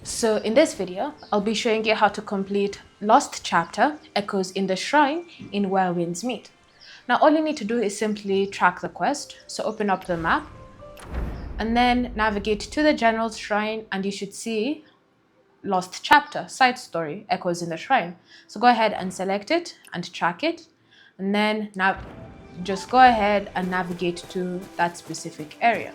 So in this video, I'll be showing you how to complete Lost Chapter, Echoes in the Shrine in Where Winds Meet. Now all you need to do is simply track the quest. So open up the map and then navigate to the General's Shrine and you should see Lost Chapter, Side Story, Echoes in the Shrine. So go ahead and select it and track it, and then now just go ahead and navigate to that specific area.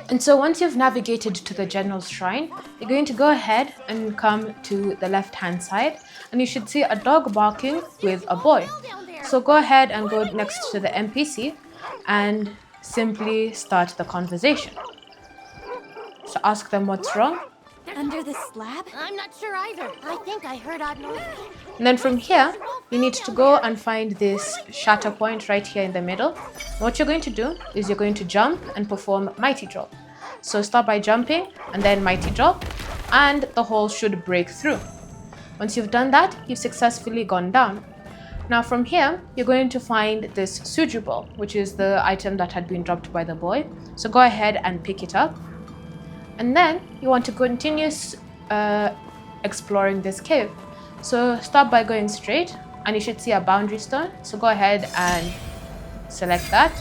And so once you've navigated to the General's Shrine, you're going to go ahead and come to the left-hand side, and you should see a dog barking with a boy. So go ahead and go next to the NPC and simply start the conversation. So ask them what's wrong. Under the slab? I'm not sure either. I think I heard odd noises. And then from here, you need to go and find this shatter point right here in the middle. What you're going to do is you're going to jump and perform Mighty Drop. So start by jumping and then Mighty Drop, and the hole should break through. Once you've done that, you've successfully gone down. Now from here, you're going to find this Suju ball, which is the item that had been dropped by the boy. So go ahead and pick it up. And then you want to continue exploring this cave. So start by going straight and you should see a boundary stone. So go ahead and select that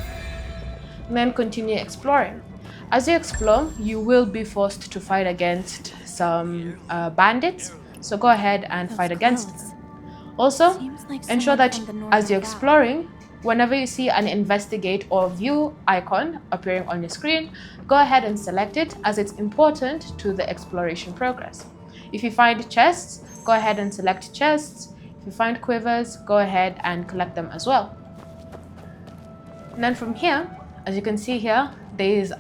and then continue exploring. As you explore, you will be forced to fight against some bandits. So go ahead and fight against them. Also, ensure that as you're exploring, whenever you see an investigate or view icon appearing on your screen, go ahead and select it as it's important to the exploration progress. If you find chests, go ahead and select chests. If you find quivers, go ahead and collect them as well. And then from here, as you can see here, there is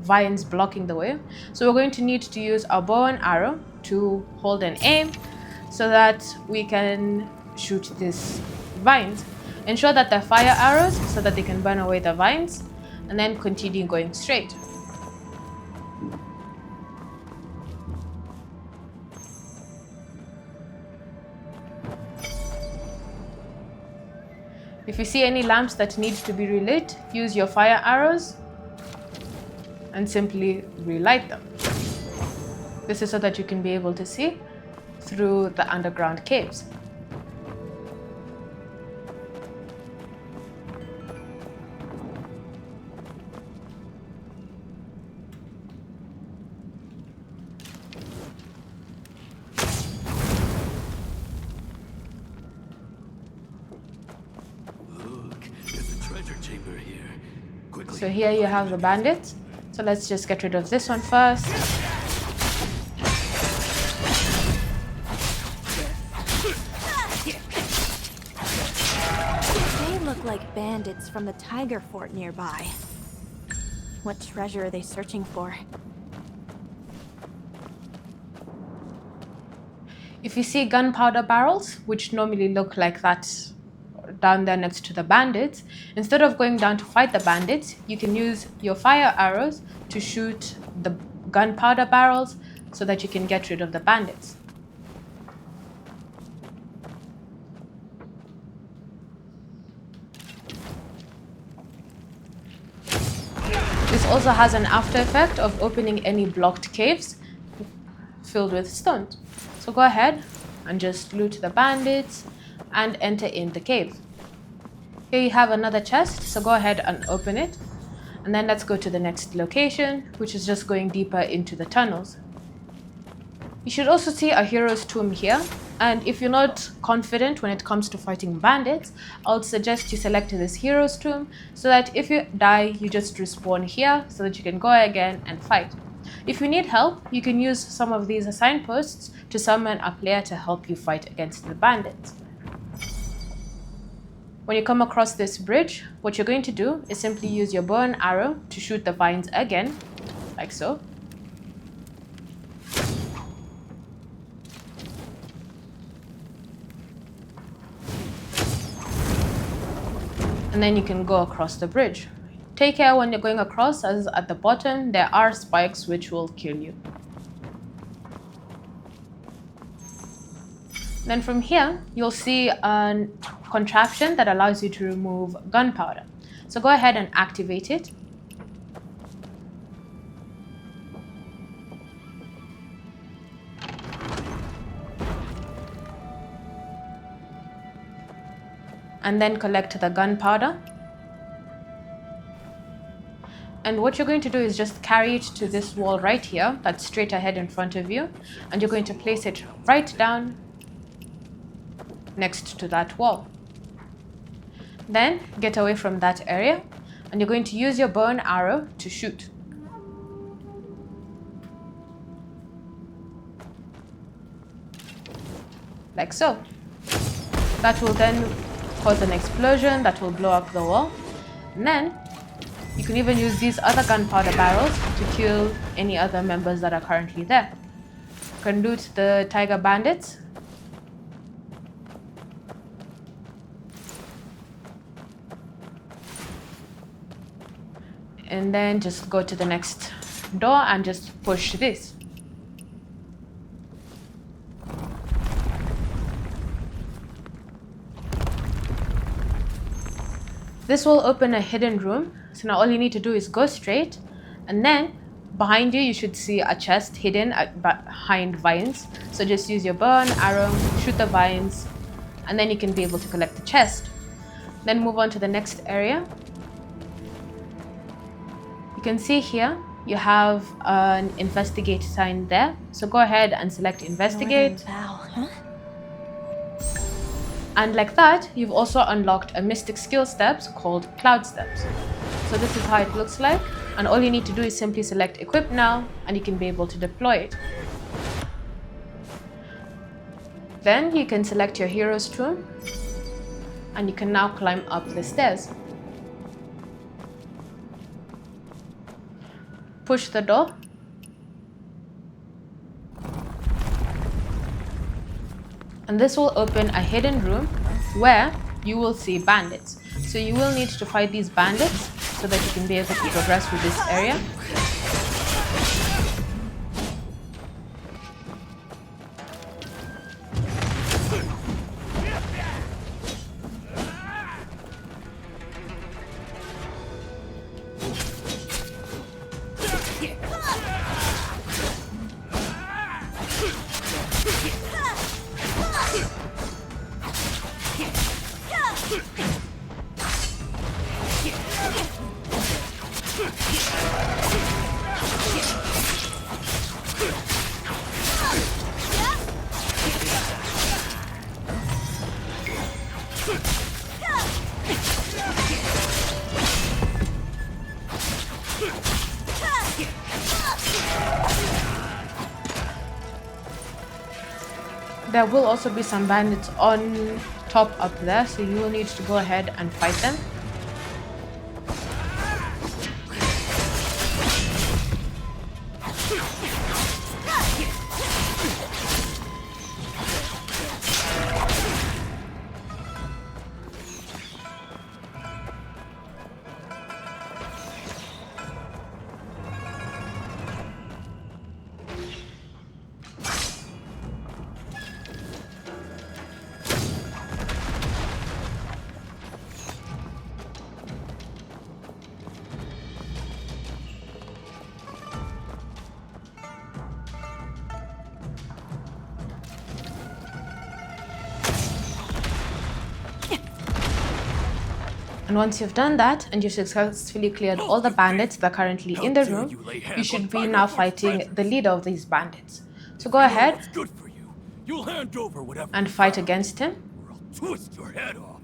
vines blocking the way. So we're going to need to use our bow and arrow to hold and aim so that we can shoot these vines. Ensure that they're fire arrows so that they can burn away the vines, and then continue going straight. If you see any lamps that need to be relit, use your fire arrows and simply relight them. This is so that you can be able to see through the underground caves. So here you have the bandits. So let's just get rid of this one first. They look like bandits from the tiger fort nearby. What treasure are they searching for? If you see gunpowder barrels, which normally look like that down there next to the bandits, instead of going down to fight the bandits, you can use your fire arrows to shoot the gunpowder barrels so that you can get rid of the bandits. This also has an after effect of opening any blocked caves filled with stones. So go ahead and just loot the bandits and enter in the cave. Here you have another chest, so go ahead and open it. And then let's go to the next location, which is just going deeper into the tunnels. You should also see a hero's tomb here. And if you're not confident when it comes to fighting bandits, I'll suggest you select this hero's tomb so that if you die, you just respawn here so that you can go again and fight. If you need help, you can use some of these signposts to summon a player to help you fight against the bandits. When you come across this bridge, what you're going to do is simply use your bow and arrow to shoot the vines again, like so. And then you can go across the bridge. Take care when you're going across, as at the bottom there are spikes which will kill you. Then from here, you'll see a contraption that allows you to remove gunpowder. So go ahead and activate it. and then collect the gunpowder. And what you're going to do is just carry it to this wall right here that's straight ahead in front of you, and you're going to place it right down next to that wall. Then get away from that area, and you're going to use your bow and arrow to shoot. Like so. That will then cause an explosion that will blow up the wall. And then you can even use these other gunpowder barrels to kill any other members that are currently there. You can loot the tiger bandits. And then just go to the next door and just push this. This will open a hidden room. So now all you need to do is go straight, and then behind you, you should see a chest hidden behind vines. So just use your bow and arrow, shoot the vines, and then you can be able to collect the chest. Then move on to the next area. You can see here, you have an investigate sign there. So go ahead and select investigate. And like that, you've also unlocked a mystic skill steps called Cloud Steps. So this is how it looks like. And all you need to do is simply select equip now, and you can be able to deploy it. Then you can select your hero's tomb, and you can now climb up the stairs. Push the door. And this will open a hidden room where you will see bandits. So you will need to fight these bandits so that you can be able to progress with this area. There will also be some bandits on top up there, so you will need to go ahead and fight them. And once you've done that and you've successfully cleared all the bandits that are currently in the room, you should be now fighting the leader of these bandits. So go ahead and fight against him. Twist your head off.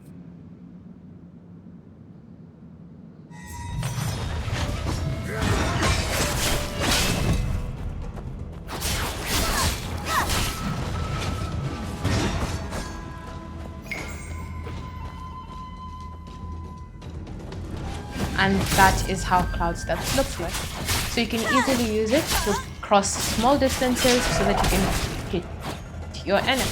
And that is how Cloud Steps looks like. So you can easily use it to cross small distances so that you can hit your enemy.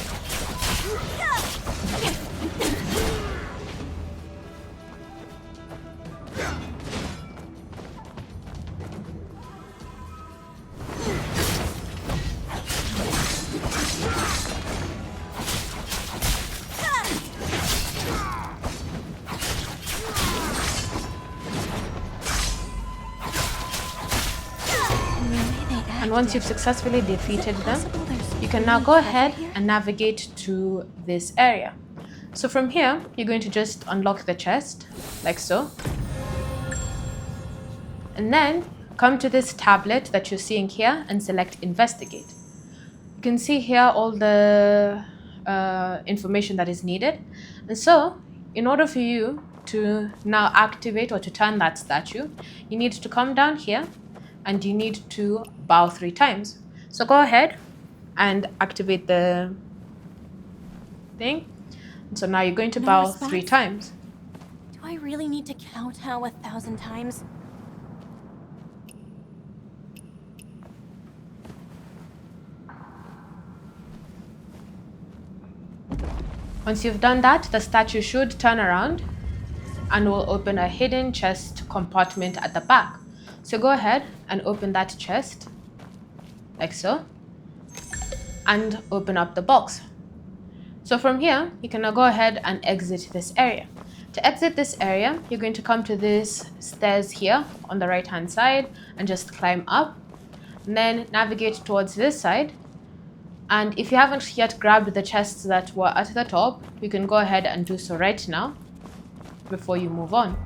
And once you've successfully defeated them, you can now go ahead and navigate to this area. So from here, you're going to just unlock the chest, like so. And then come to this tablet that you're seeing here and select Investigate. You can see here all the information that is needed. And so, in order for you to now activate or to turn that statue, you need to come down here and you need to bow 3 times. So go ahead and activate the thing. So now you're going to No bow response? 3 times. Do I really need to count how 1,000 times? Once you've done that, the statue should turn around and will open a hidden chest compartment at the back. So go ahead and open that chest, like so, and open up the box. So from here, you can now go ahead and exit this area. To exit this area, you're going to come to this stairs here on the right hand side and just climb up, and then navigate towards this side. And if you haven't yet grabbed the chests that were at the top, you can go ahead and do so right now before you move on.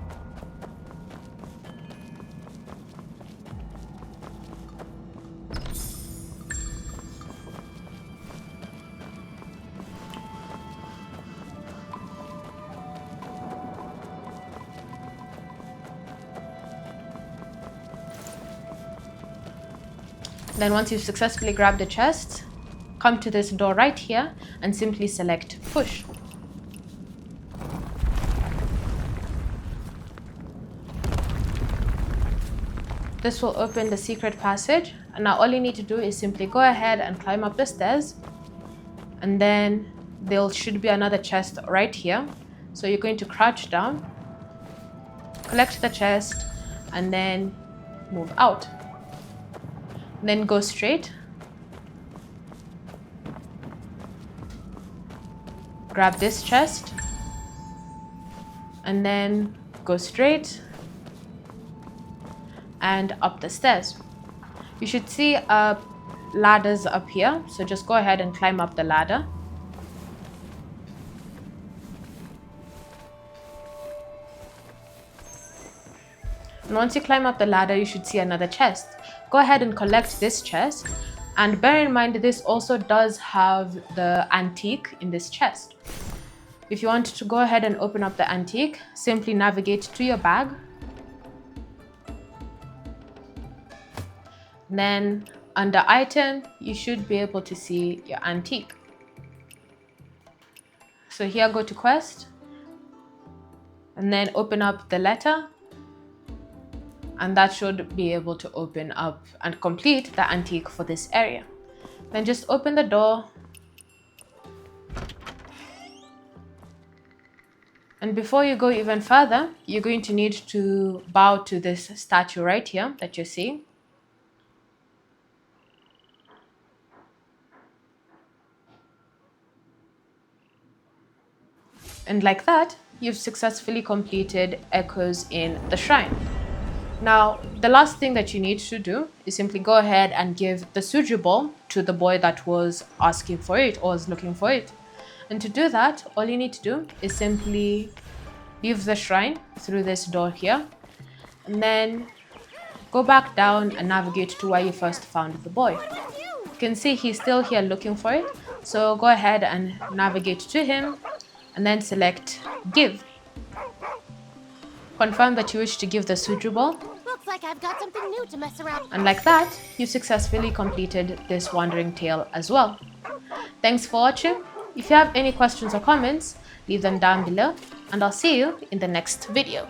Then once you've successfully grabbed the chests, come to this door right here and simply select push. This will open the secret passage, and now all you need to do is simply go ahead and climb up the stairs, and then there should be another chest right here. So you're going to crouch down, collect the chest, and then move out. Then go straight, grab this chest, and then go straight and up the stairs. You should see ladders up here, so just go ahead and climb up the ladder. And once you climb up the ladder, you should see another chest. Go ahead and collect this chest, and bear in mind this also does have the antique in this chest. If you want to go ahead and open up the antique, simply navigate to your bag. Then under item, you should be able to see your antique. So here, go to quest, and then open up the letter, and that should be able to open up and complete the antique for this area. Then just open the door, and before you go even further, you're going to need to bow to this statue right here that you see. And like that, you've successfully completed Echoes in the Shrine. Now, the last thing that you need to do is simply go ahead and give the Suju ball to the boy that was asking for it or was looking for it. And to do that, all you need to do is simply leave the shrine through this door here, and then go back down and navigate to where you first found the boy. You can see he's still here looking for it, so go ahead and navigate to him, and then select Give. Confirm that you wish to give the Suju ball. Looks like I've got something new to mess around. And like that, you successfully completed this Wandering Tale as well. Thanks for watching. If you have any questions or comments, leave them down below, and I'll see you in the next video.